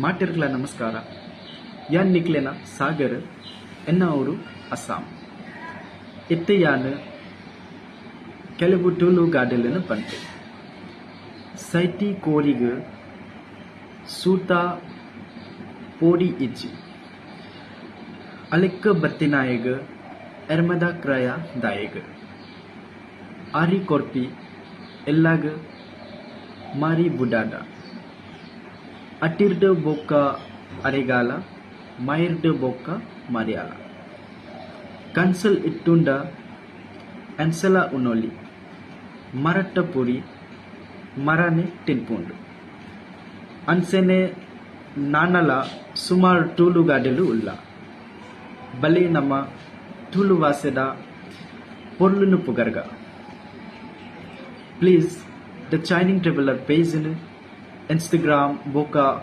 ಮಾಟಿರ್ಗಳ ನಮಸ್ಕಾರ. ಯಾನ್ ನಿಕ್ಲೆನ ಸಾಗರ್ ಎನ್ನ ಅವರು ಅಸ್ಸಾಂ. ಇತ್ತೆ ಯಾನ್ ಕೆಲವು ಟೂಲು ಗಾಡೆలను ಪಂತೆ ಸೈಟಿ ಕೋರಿಗ ಸೂತ ಪೋಡಿ ಇಜ್ಜಿ ಅಲೆಕ್ಕ ಬತ್ತಿನಾಯಗ ಎರ್ಮದ ಕ್ರಯ ದಾಯಗ ಆರಿ ಕೊರ್ಪಿ ಎಲ್ಲಾಗ ಮಾರಿ ಬುಡಾಡ ಅಟಿರ್ಡ ಬೊಕ್ಕ ಅರೆಗಾಲ ಮೈರ್ಡ ಬೊಕ್ಕ ಮರ್ಯಾಲ ಕನ್ಸಲ್ ಇಟ್ಟುಂಡ ಎನ್ಸಲ ಉನೋಲಿ ಮರಟ್ಟ ಪುರಿ ಮರನೆ ತಿನ್ಪುಂಡು ಅನ್ಸೆನೆ ನಾನಲ ಸುಮಾರು ಟೂಲು ಗಾಡೆಲು ಉಲ್ಲ ಬಲೆ ನಮ್ಮ ಟೂಲು ವಾಸೆದ ಪೊರ್ಲುನು ಪುಗರ್ಗ. Please the chaining traveller page in Instagram boka